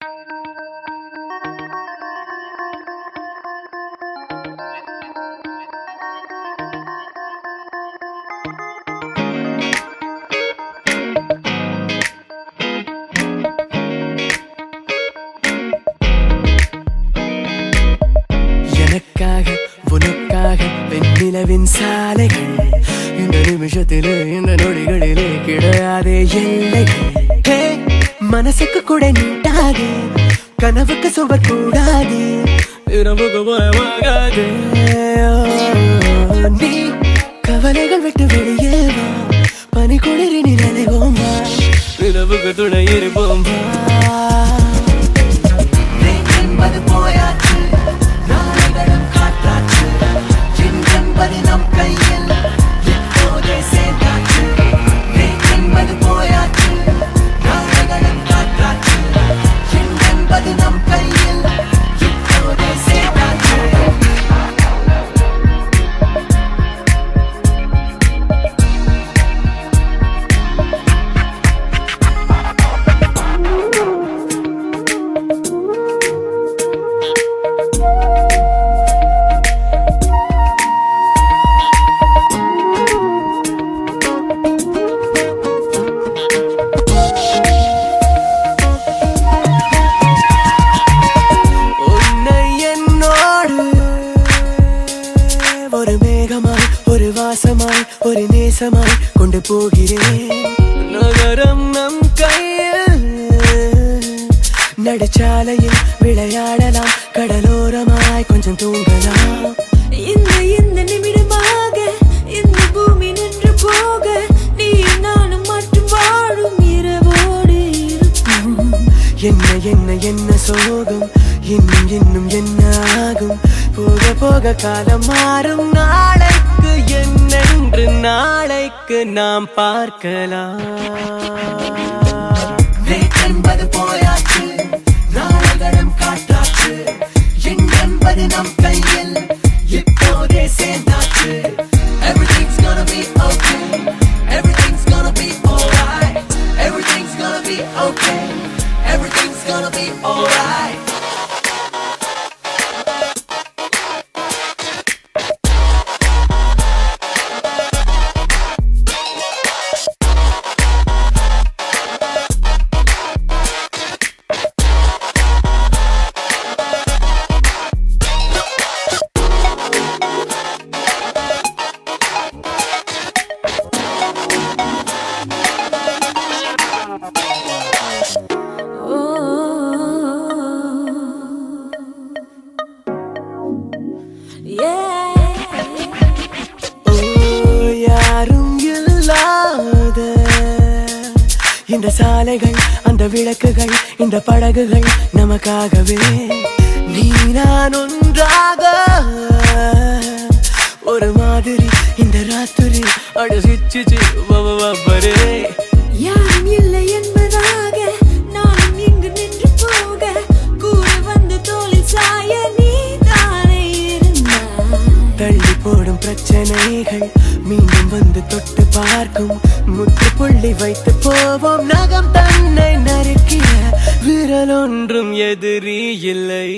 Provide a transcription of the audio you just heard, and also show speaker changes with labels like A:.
A: எனக்காக உனக்காக வெண்ணிலவின் சாலைகள் இந்த நிமிஷத்திலே இந்த நொடிகளிலே கிடையாதே எல்லைகள். மனசுக்கு கூட நீட்டாது, கனவுக்கு சுவர் கூடாது, இரவுக்கு பயமாகாது. நீ கவலைகள் விட்டு வெளியே வா, பனி குளிரி நிலைவோம் வா, நிலவுக்கு துணை இருப்போம் வா. போயாச்சு நாளைகளும் காற்றாச்சு, என்பது நம் கையில் இப்போதே சேர்ந்தாச்சு. என்பது போயாச்சு நாளைகளும் காற்றாச்சு, என்பது நம் கையில் இப்போதே சேர்ந்தாச்சு. ஒரு மேகமாய் ஒரு வாசமாய் ஒரு நேசமாய் கொண்டு போகிறேன். நகரம் நம் கையில், நடுச்சாலையில் விளையாடலாம், கடலோரமாய் கொஞ்சம் தூங்கலாம்.
B: இந்த நிமிடமாக இந்த பூமி நின்று போக, நீ நானும் மட்டும் வாழும் இரவோடு இருப்போம்.
A: என்ன என்ன என்ன சோகம், இன்னும் இன்னும் என்ன ஆகும், போக போக காலம் மாறும். நாளைக்கு என்னென்று நாளைக்கு நாம் பார்க்கலாம். என்பது போயாச்சு நாளைகளும் காற்றாச்சு, என்பது நம் கையில் இப்போதே சேர்ந்தாச்சு. Everything's gonna be okay, everything's gonna be alright, everything's gonna be okay, everything's gonna be alright. யாரும் இல்லாத இந்த சாலைகள், அந்த விளக்குகள், இந்த படகுகள் நமக்காகவே. நீ நான் ஒன்றாக ஒரு மாதிரி இந்த ராத்திரி அடிச்சிச்சு பரே.
B: யாரும் இல்லை என்பதாக நானும் இங்கு நின்று போக, கூட வந்து தோளில் சாய நீ தானே இருந்தாய்.
A: தள்ளி போடும் பிரச்சனைகள் மீண்டும் வந்து தொட்டு பார்க்கும், முற்றுப்புள்ளி வைத்து போவோம். நகம் தன்னை நறுக்கிய விரல் ஒன்றும் எதிரி இல்லை.